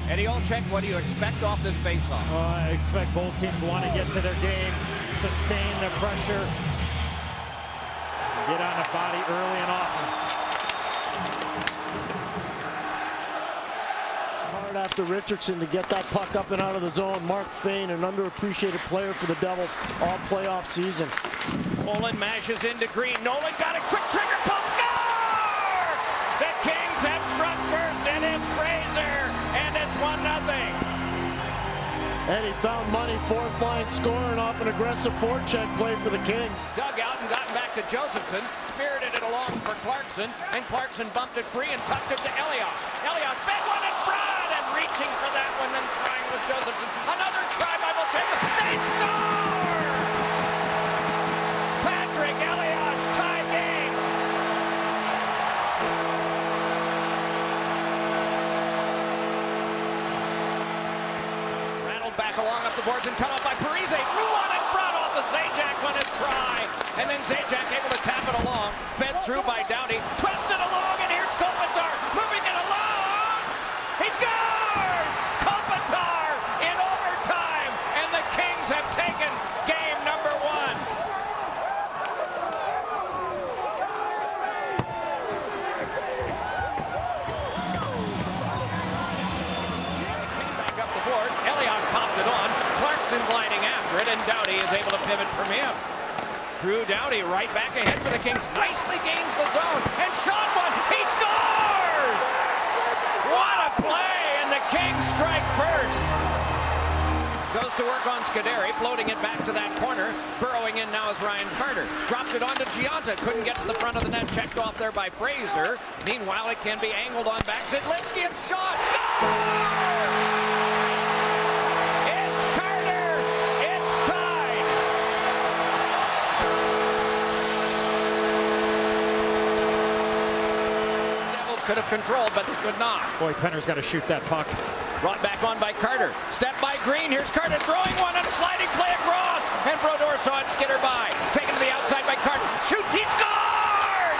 Eddie Olczyk, what do you expect off this faceoff? I expect both teams want to get to their game, sustain the pressure, get on the body early and often. Hard after Richardson to get that puck up and out of the zone. Mark Fain, an underappreciated player for the Devils all playoff season. Nolan mashes into Green. Nolan got a quick trigger pull. Score! The Kings have struck first. It is Fraser, and it's 1-0. Eddie found money, fourth line scoring off an aggressive forecheck play for the Kings. Dug out and gotten back to Josephson. Spirited it along for Clarkson, and Clarkson bumped it free and tucked it to Elias. Elias, big one in front, and reaching for that one, then trying with Josephson. Another try by Volchenkov. They score! Patrick Elias, tie game. Rattled back along up the boards and cut off by Parise. Threw one in front off of Zajac on his try. And then Zajac able to tap it along. Fed through by Doughty. Twisted along, and here's Kopitar. Moving it along. He scores! Kopitar in overtime. And the Kings have taken game number 1. Came back up the boards. Elias popped it on. Clarkson gliding after it, and Doughty is able to pivot from him. Drew Doughty right back ahead for the Kings. Nicely gains the zone and shot one. He scores! What a play! And the Kings strike first. Goes to work on Scuderi, floating it back to that corner. Burrowing in now is Ryan Carter. Dropped it onto Giunta. Couldn't get to the front of the net. Checked off there by Fraser. Meanwhile, it can be angled on back. Zidlitsky, a shot. Score! It's Carter. It's tied. Could have controlled, but could not. Boy, Penner's got to shoot that puck. Brought back on by Carter. Step by Green. Here's Carter throwing one on a sliding play across. And Brodeur saw it skitter by. Taken to the outside by Carter. Shoots. He scores!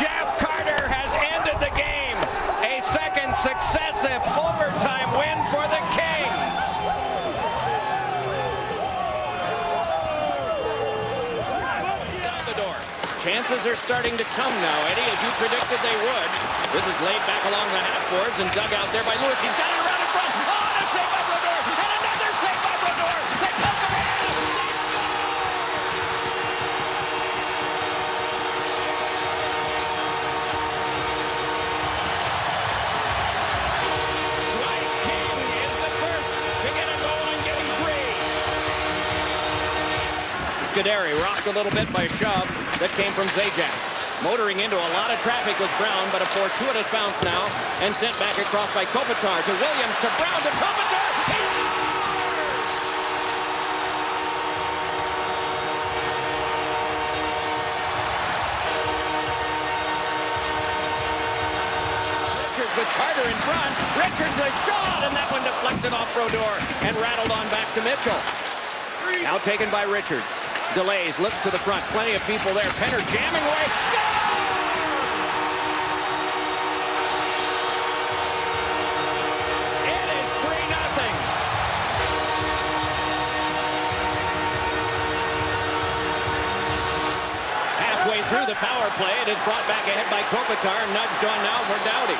Jeff Carter has ended the game. A second successive overtime win for the Kings. Down the door. Chances are starting to come now, Eddie, as you predicted they would. This is laid back along the half-boards and dug out there by Lewis. He's got it around in front. Oh, and a save by Brodeur. And another save by Brodeur. They poke him in. They score! Dwight King is the first to get a goal on getting 3. Scuderi rocked a little bit by a shove that came from Zajac. Motoring into a lot of traffic was Brown, but a fortuitous bounce now, and sent back across by Kopitar to Williams to Brown to Kopitar. He scores! Richards with Carter in front. Richards a shot, and that one deflected off Brodeur and rattled on back to Mitchell. Now taken by Richards. Delays, looks to the front. Plenty of people there. Penner jamming away. Score! It is 3-0. Halfway through the power play, it is brought back ahead by Kopitar, nudged on now for Doughty.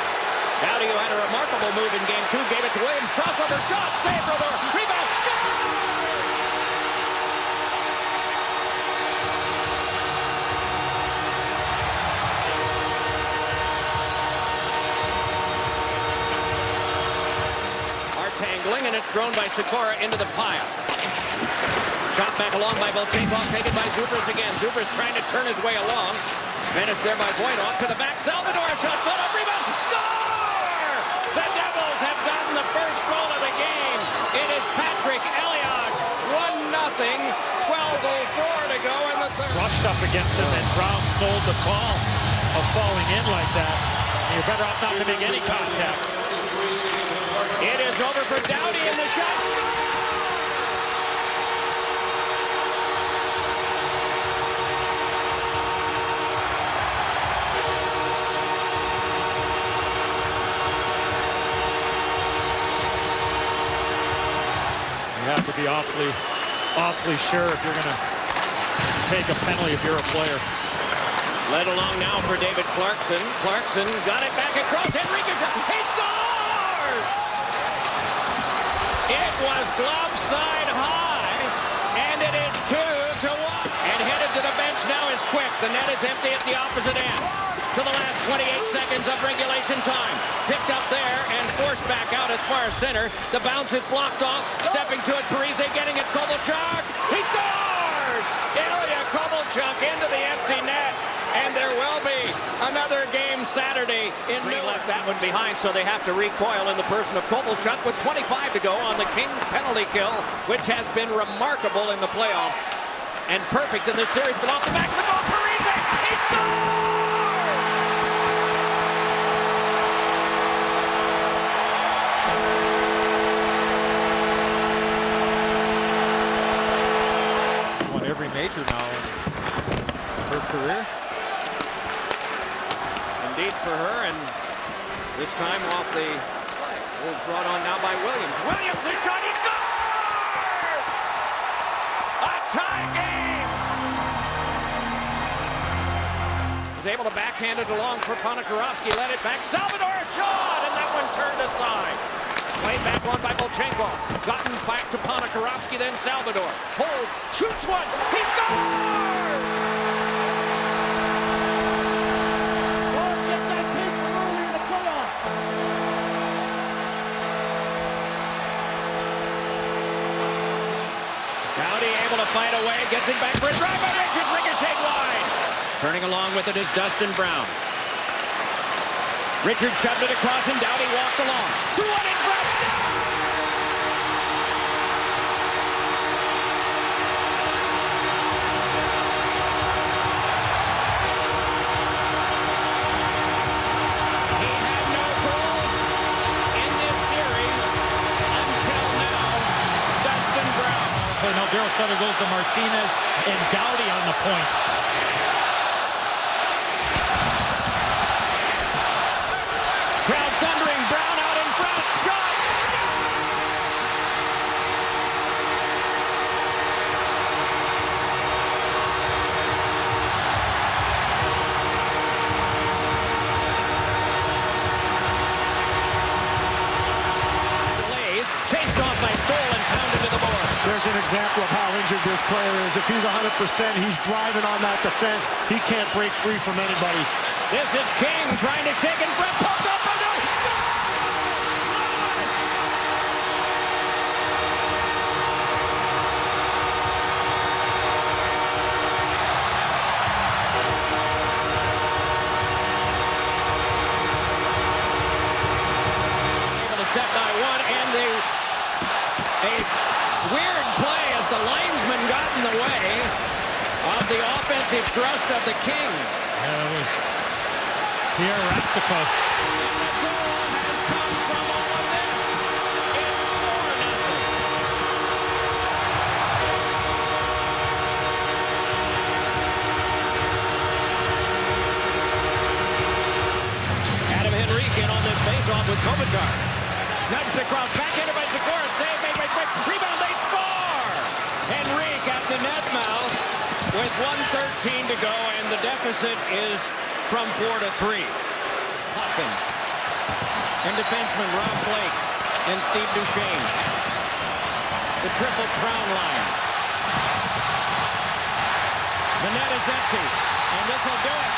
Doughty, who had a remarkable move in game 2, gave it to Williams. Crossover shot, save Brodeur. Rebound, score! Tangling, and it's thrown by Sikora into the pile. Shot back along by Volchenkov, taken by Zubras again. Zubras trying to turn his way along. Menaced there by Voynov to the back. Salvador, shot, put up, rebound, score! The Devils have gotten the first goal of the game. It is Patrick Elias, 1-0, 12:04 to go in the third. Rushed up against him, and Brown sold the call of falling in like that. You're better off not to make any contact. It is over for Doughty, and the shot. have to be awfully sure if you're going to take a penalty if you're a player. Led along now for David Clarkson. Clarkson got it back across. Enriquez, he scores! It was glove side high, and it is 2-1. And headed to the bench now is Quick. The net is empty at the opposite end. To the last 28 seconds of regulation time. Picked up there and forced back out as far as center. The bounce is blocked off. Stepping to it, Parise getting it. Kovalchuk. He scores! Ilya Kovalchuk into the empty net. And there will be another game Saturday in New York. Left that one behind, so they have to recoil in the person of Kovalchuk with 25 to go on the Kings penalty kill, which has been remarkable in the playoffs and perfect in this series. But off the back of the goal, Parise, he scores! Won every major now in her career. Indeed for her, and this time off the flag. Brought on now by Williams. Williams, his shot, he scores! A tie game! Was able to backhand it along for Ponikarovsky, let it back. Salvador shot, and that one turned aside. Played back on by Volchenko. Gotten back to Ponikarovsky, then Salvador. Holds, shoots one, he scores! Doughty able to fight away, gets it back for a drive by Richards, ricocheted wide. Turning along with it is Dustin Brown. Richards shoved it across and Doughty walks along. Threw it in front. He had no goals in this series until now. Dustin Brown. Now Daryl Sutter goes to Martinez and Doughty on the point. Crowd thundering, Brown out in front, shot! Delays, chased off by Stoll and pounded to the board. There's an example of how injured this player is. If he's 100%, he's driving on that defense. He can't break free from anybody. This is King trying to shake in front, poked up by the able to step by one, and a weird play as the linesman got in the way of the offensive thrust of the Kings. Yeah, that was Pierre Raxico. And the goal has come from all of this. It's 4-0. Adam Henrique in on this faceoff with Kopitar. Nudged across, backhanded by Sikora, save made by Quick. Rebound, they score! Henrique at the net mouth with 1:13 to go, and the deficit is from 4-3. Puffin. And defenseman Rob Blake and Steve Duchesne. The triple crown line. The net is empty, and this will do it.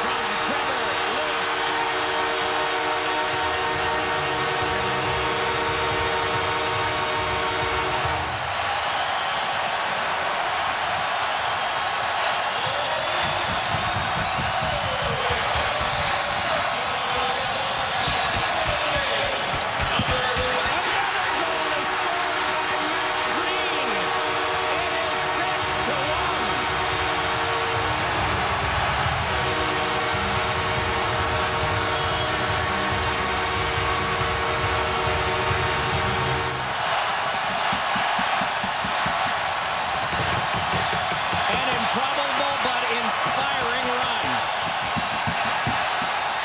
From Trevor Lewis.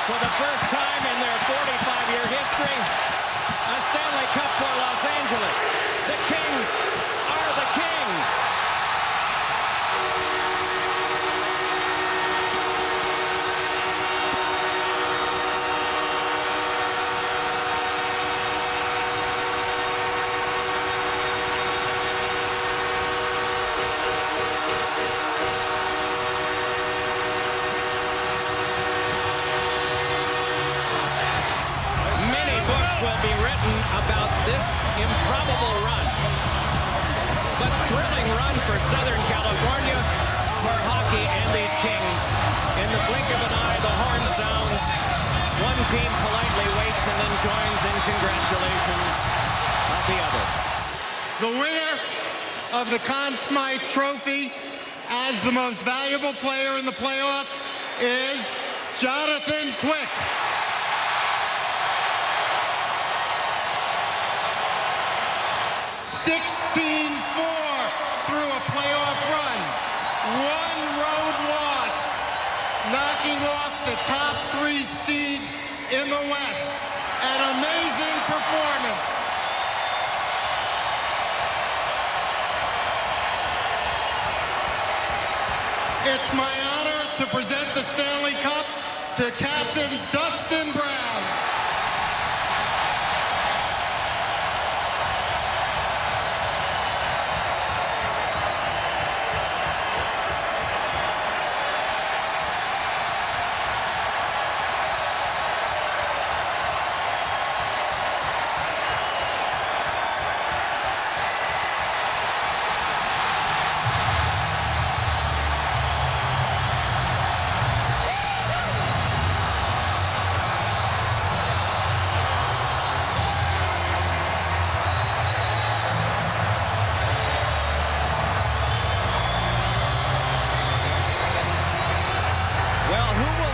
For the first time in their 45-year history, a Stanley Stanley Cup for Los Angeles. The Kings are the Kings. Will be written about this improbable run, but thrilling run for Southern California, for hockey and these Kings. In the blink of an eye, the horn sounds. One team politely waits and then joins in congratulations of the others. The winner of the Conn Smythe Trophy as the most valuable player in the playoffs is Jonathan Quick. 16-4 through a playoff run. One road loss, knocking off the top 3 seeds in the West. An amazing performance. It's my honor to present the Stanley Cup to Captain Dustin Brown.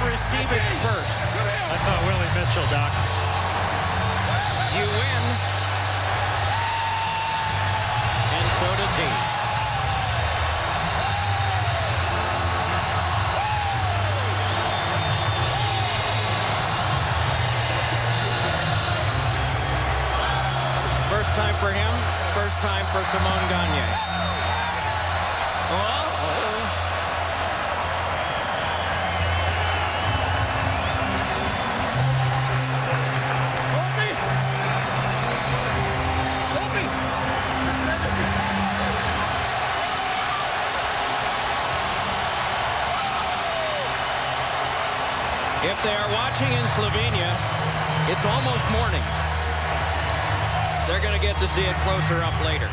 Receive it first. I thought Willie Mitchell, Doc. You win. And so does he. First time for him. First time for Simone Gagne. Oh. If they are watching in Slovenia, it's almost morning. They're going to get to see it closer up later.